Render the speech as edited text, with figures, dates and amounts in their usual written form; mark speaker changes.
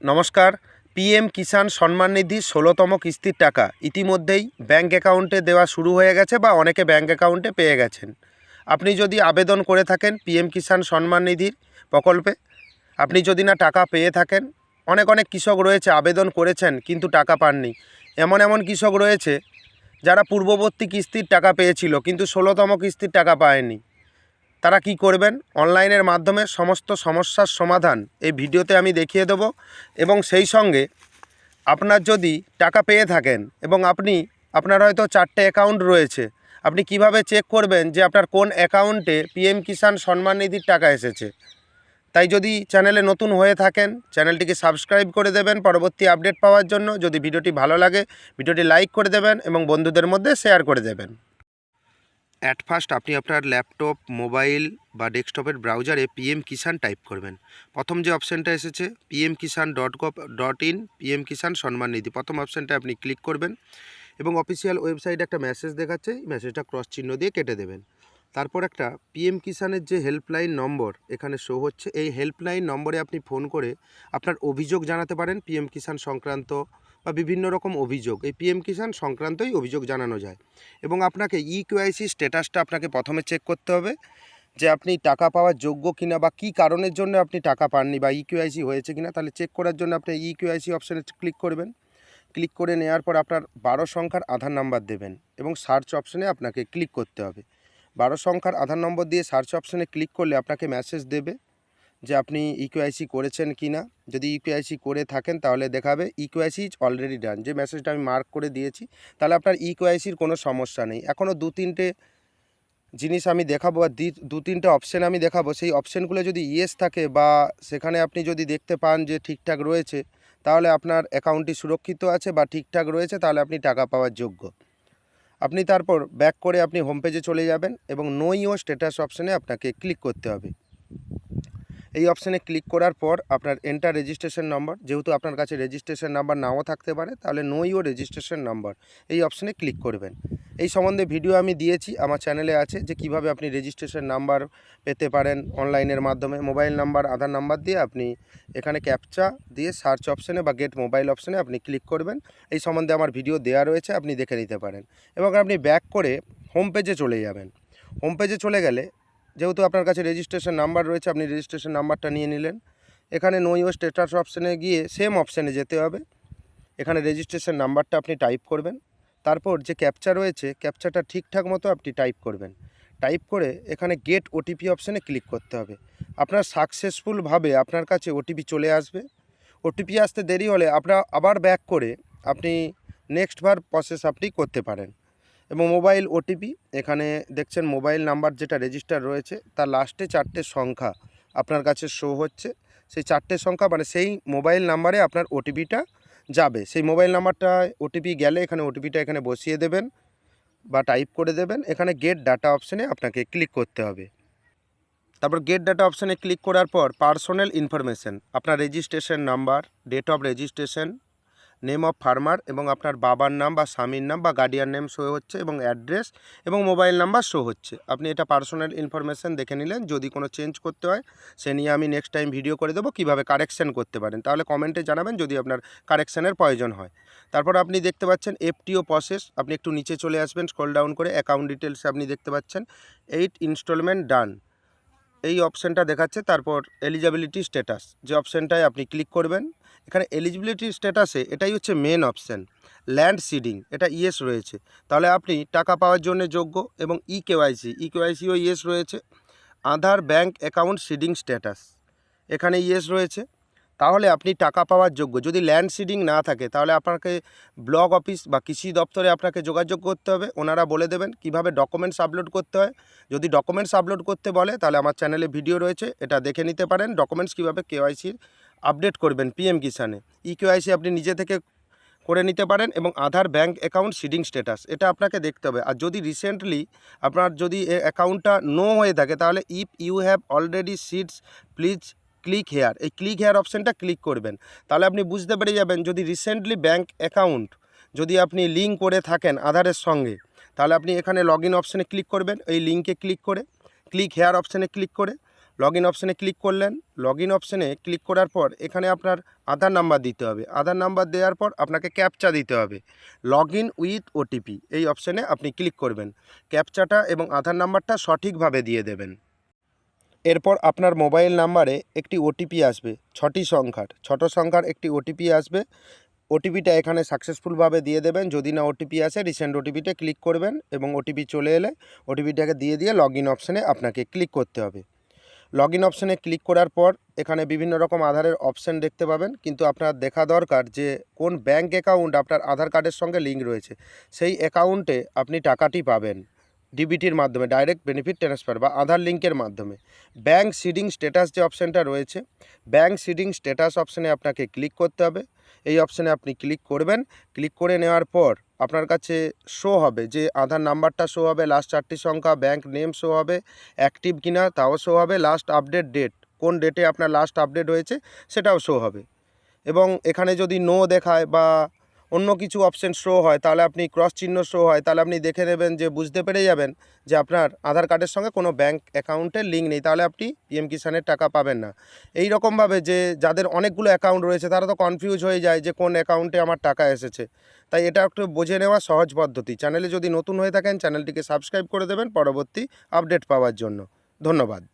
Speaker 1: নমস্কার। পিএম কিষাণ সম্মান নিধি ১৬তম কিস্তির টাকা ইতিমধ্যেই ব্যাঙ্ক অ্যাকাউন্টে দেওয়া শুরু হয়ে গেছে বা অনেকে ব্যাঙ্ক অ্যাকাউন্টে পেয়ে গেছেন। আপনি যদি আবেদন করে থাকেন পিএম কিষাণ সম্মান নিধির প্রকল্পে, আপনি যদি না টাকা পেয়ে থাকেন, অনেক অনেক কৃষক রয়েছে আবেদন করেছেন কিন্তু টাকা পাননি। এমন এমন কৃষক রয়েছে যারা পূর্ববর্তী কিস্তির টাকা পেয়েছিল কিন্তু ১৬তম কিস্তির টাকা পায়নি। তারা কি করবেন? অনলাইনের মাধ্যমে সমস্ত সমস্যার সমাধান এই ভিডিওতে আমি দেখিয়ে দেব। এবং সেই সঙ্গে আপনার যদি টাকা পেয়ে থাকেন এবং আপনার হয়তো 4টে অ্যাকাউন্ট রয়েছে, আপনি কিভাবে চেক করবেন যে আপনার কোন অ্যাকাউন্টে পিএম কিষাণ সম্মান নিধির টাকা এসেছে। তাই যদি চ্যানেলে নতুন হয়ে থাকেন চ্যানেলটিকে সাবস্ক্রাইব করে দেবেন পরবর্তী আপডেট পাওয়ার জন্য। যদি ভিডিওটি ভালো লাগে ভিডিওটি লাইক করে দেবেন এবং বন্ধুদের মধ্যে শেয়ার করে দেবেন। অ্যাট ফার্স্ট আপনি আপনার ল্যাপটপ, মোবাইল বা ডেস্কটপের ব্রাউজারে পিএম কিষাণ টাইপ করবেন। প্রথম যে অপশানটা এসেছে pmkisan.gov.in পিএম কিষাণ সম্মান নিধি, প্রথম অপশানটা আপনি ক্লিক করবেন এবং অফিসিয়াল ওয়েবসাইটে একটা মেসেজ দেখাচ্ছে, এই মেসেজটা ক্রস চিহ্ন দিয়ে কেটে দেবেন। তারপর একটা পিএম কিষাণের যে হেল্পলাইন নম্বর এখানে শো হচ্ছে, এই হেল্পলাইন নম্বরে আপনি ফোন করে আপনার অভিযোগ জানাতে পারেন পিএম কিষাণ সংক্রান্ত বা বিভিন্ন রকম অভিযোগ, এই পিএম কিষাণ সংক্রান্তই অভিযোগ জানানো যায়। এবং আপনাকে ইকেওয়াইসি স্ট্যাটাসটা আপনাকে প্রথমে চেক করতে হবে যে আপনি টাকা পাওয়ার যোগ্য কিনা বা কী কারণের জন্য আপনি টাকা পাননি বা ইকেওয়াইসি হয়েছে কিনা। তাহলে চেক করার জন্য আপনি ইকেওয়াইসি অপশানে ক্লিক করবেন। ক্লিক করে নেওয়ার পর আপনার 12 সংখ্যার আধার নাম্বার দেবেন এবং সার্চ অপশানে আপনাকে ক্লিক করতে হবে। 12 সংখ্যার আধার নম্বর দিয়ে সার্চ অপশানে ক্লিক করলে আপনাকে মেসেজ দেবে যে আপনি ইকেওয়াইসি করেছেন কি না। যদি ইকেওয়াইসি করে থাকেন তাহলে দেখাবে ইকেওয়াইসি ইজ অলরেডি ডান, যে মেসেজটা আমি মার্ক করে দিয়েছি, তাহলে আপনার ইকেওয়াইসির কোনো সমস্যা নেই। এখনও 2-3টে জিনিস আমি দেখাবো বা 2-3টে অপশান আমি দেখাবো, সেই অপশানগুলো যদি ইয়েস থাকে বা সেখানে আপনি যদি দেখতে পান যে ঠিকঠাক রয়েছে, তাহলে আপনার অ্যাকাউন্টটি সুরক্ষিত আছে বা ঠিকঠাক রয়েছে, তাহলে আপনি টাকা পাওয়ার যোগ্য। আপনি তারপর ব্যাক করে আপনি হোম পেজে চলে যাবেন এবং নো ইওর স্ট্যাটাস অপশানে আপনাকে ক্লিক করতে হবে। এই অপশানে ক্লিক করার পর আপনার এন্টার রেজিস্ট্রেশন নাম্বার, যেহেতু আপনার কাছে রেজিস্ট্রেশন নাম্বার নাও থাকতে পারে, তাহলে নো ইওর রেজিস্ট্রেশন নাম্বার এই অপশানে ক্লিক করবেন। এই সম্বন্ধে ভিডিও আমি দিয়েছি আমার চ্যানেলে আছে, যে কিভাবে আপনি রেজিস্ট্রেশন নাম্বার পেতে পারেন অনলাইনের মাধ্যমে। মোবাইল নাম্বার, আধার নাম্বার দিয়ে আপনি এখানে ক্যাপচা দিয়ে সার্চ অপশানে বা গেট মোবাইল অপশানে আপনি ক্লিক করবেন। এই সম্বন্ধে আমার ভিডিও দেওয়া রয়েছে, আপনি দেখে নিতে পারেন। এবং আপনি ব্যাক করে হোম পেজে চলে যাবেন। হোম পেজে চলে গেলে যেহেতু আপনার কাছে রেজিস্ট্রেশন নাম্বার রয়েছে, আপনি রেজিস্ট্রেশন নাম্বারটা নিয়ে নিলেন। এখানে নো ইওর স্ট্যাটাস অপশানে গিয়ে সেম অপশানে যেতে হবে। এখানে রেজিস্ট্রেশন নাম্বারটা আপনি টাইপ করবেন। তারপর যে ক্যাপচা রয়েছে ক্যাপচাটা ঠিকঠাক মতো আপনি টাইপ করবেন। টাইপ করে এখানে গেট ওটিপি অপশানে ক্লিক করতে হবে। আপনার সাকসেসফুলভাবে আপনার কাছে ওটিপি চলে আসবে। ওটিপি আসতে দেরি হলে আপনার আবার ব্যাক করে আপনি নেক্সট বার প্রসেস আপনি করতে পারেন। এবং মোবাইল ওটিপি, এখানে দেখছেন মোবাইল নাম্বার যেটা রেজিস্টার রয়েছে তার লাস্টে 4টে সংখ্যা আপনার কাছে শো হচ্ছে। সেই 4টে সংখ্যা মানে সেই মোবাইল নাম্বারে আপনার ওটিপিটা যাবে। সেই মোবাইল নাম্বারটায় ওটিপি গেলে এখানে ওটিপিটা এখানে বসিয়ে দেবেন বা টাইপ করে দেবেন। এখানে গেট ডাটা অপশানে আপনাকে ক্লিক করতে হবে। তারপর গেট ডাটা অপশানে ক্লিক করার পর পার্সোনাল ইনফরমেশন, আপনার registration number, date of registration, name of farmer এবং আপনার বাবার নাম বা স্বামীর নাম বা গার্ডিয়ান নেম শো হচ্ছে এবং অ্যাড্রেস এবং মোবাইল নাম্বার শো হচ্ছে। আপনি এটা পার্সোনাল ইনফরমেশান দেখে নিলেন। যদি কোনো চেঞ্জ করতে হয় সে নিয়ে আমি নেক্সট টাইম ভিডিও করে দেবো কীভাবে কারেকশান করতে পারেন, তাহলে কমেন্টে জানাবেন যদি আপনার কারেকশানের প্রয়োজন হয়। তারপর আপনি দেখতে পাচ্ছেন এফটিও প্রসেস, আপনি একটু নিচে চলে আসবেন স্ক্রল ডাউন করে, অ্যাকাউন্ট ডিটেলসে আপনি দেখতে পাচ্ছেন 8 ইনস্টলমেন্ট ডান এই অপশানটা দেখাচ্ছে। তারপর এলিজিবিলিটি স্ট্যাটাস যে অপশানটায় আপনি ক্লিক করবেন। এখানে এলিজিবিলিটি স্ট্যাটাসে এটাই হচ্ছে মেন অপশান, ল্যান্ড সিডিং, এটা ইয়েস রয়েছে, তাহলে আপনি টাকা পাওয়ার জন্য যোগ্য। এবং ইকেওয়াইসিও ইয়েস রয়েছে। আধার ব্যাঙ্ক অ্যাকাউন্ট সিডিং স্ট্যাটাস এখানে ইয়েস রয়েছে, তাহলে আপনি টাকা পাওয়ার যোগ্য। যদি ল্যান্ড সিডিং না থাকে তাহলে আপনাকে ব্লক অফিস বা কৃষি দপ্তরে আপনাকে যোগাযোগ করতে হবে, ওনারা বলে দেবেন কিভাবে ডকুমেন্টস আপলোড করতে হয়। যদি ডকুমেন্টস আপলোড করতে বলে তাহলে আমার চ্যানেলে ভিডিও রয়েছে, এটা দেখে নিতে পারেন ডকুমেন্টস কীভাবে কেওয়াইসির আপডেট করবেন পিএম কিষাণে। ইকেওয়াইসি আপনি নিজে থেকে করে নিতে পারেন। এবং আধার ব্যাঙ্ক অ্যাকাউন্ট সিডিং স্ট্যাটাস এটা আপনাকে দেখতে হবে। আর যদি রিসেন্টলি আপনার যদি অ্যাকাউন্টটা নো হয়ে থাকে তাহলে if you have already seeds please click here, এই ক্লিক হেয়ার অপশানটা ক্লিক করবেন। তাহলে আপনি বুঝতে পেরে যাবেন যদি রিসেন্টলি ব্যাঙ্ক অ্যাকাউন্ট যদি আপনি লিঙ্ক করে থাকেন আধারের সঙ্গে, তাহলে আপনি এখানে লগ ইন অপশানে ক্লিক করবেন। এই লিঙ্কে ক্লিক করে ক্লিক হেয়ার অপশানে ক্লিক করে লগ ইন অপশানে ক্লিক করলেন। লগ ইন অপশানে ক্লিক করার পর এখানে আপনার আধার নাম্বার দিতে হবে। আধার নাম্বার দেওয়ার পর আপনাকে ক্যাপচা দিতে হবে। লগ ইন উইথ ওটিপি এই অপশানে আপনি ক্লিক করবেন। ক্যাপচাটা এবং আধার নাম্বারটা সঠিকভাবে দিয়ে দেবেন। এরপর আপনার মোবাইল নাম্বারে একটি ওটিপি আসবে, 6টি সংখ্যার একটি ওটিপি আসবে। ওটিপিটা এখানে সাকসেসফুলভাবে দিয়ে দেবেন। যদি না ওটিপি আসে, রিসেন্ট ওটিপিতে ক্লিক করবেন এবং ওটিপি চলে এলে ওটিপিটাকে দিয়ে লগ ইন অপশানে আপনাকে ক্লিক করতে হবে। লগ ইন অপশানে ক্লিক করার পর এখানে বিভিন্ন রকম আধারের অপশান দেখতে পাবেন, কিন্তু আপনার দেখা দরকার যে কোন ব্যাঙ্ক অ্যাকাউন্ট আপনার আধার কার্ডের সঙ্গে লিঙ্ক রয়েছে। সেই অ্যাকাউন্টে আপনি টাকাটি পাবেন ডিবিটির মাধ্যমে, ডাইরেক্ট বেনিফিট ট্রান্সফার বা আধার লিঙ্কের মাধ্যমে। ব্যাঙ্ক সিডিং স্ট্যাটাস যে অপশানটা রয়েছে, ব্যাঙ্ক সিডিং স্ট্যাটাস অপশানে আপনাকে ক্লিক করতে হবে। এই অপশানে আপনি ক্লিক করবেন। ক্লিক করে নেওয়ার পর আপনার কাছে শো হবে যে আধার নাম্বারটা শো হবে, লাস্ট 4টি সংখ্যা, ব্যাঙ্ক নেম শো হবে, অ্যাক্টিভ কিনা তাও শো হবে, লাস্ট আপডেট ডেট কোন ডেটে আপনার লাস্ট আপডেট হয়েছে সেটাও শো হবে। এবং এখানে যদি নো দেখায় বা অন্য কিছু অপশান শো হয়, তাহলে আপনি ক্রস চিহ্ন শো হয়, তাহলে আপনি দেখে নেবেন যে বুঝতে পেরে যাবেন যে আপনার আধার কার্ডের সঙ্গে কোনো ব্যাঙ্ক অ্যাকাউন্টের লিঙ্ক নেই, তাহলে আপনি পিএম কিষাণের টাকা পাবেন না। এই রকমভাবে যে যাদের অনেকগুলো অ্যাকাউন্ট রয়েছে তারা তো কনফিউজ হয়ে যায় যে কোন অ্যাকাউন্টে আমার টাকা এসেছে। তাই এটা একটু বুঝে নেওয়া সহজ পদ্ধতি। চ্যানেলে যদি নতুন হয়ে থাকেন চ্যানেলটিকে সাবস্ক্রাইব করে দেবেন পরবর্তী আপডেট পাওয়ার জন্য। ধন্যবাদ।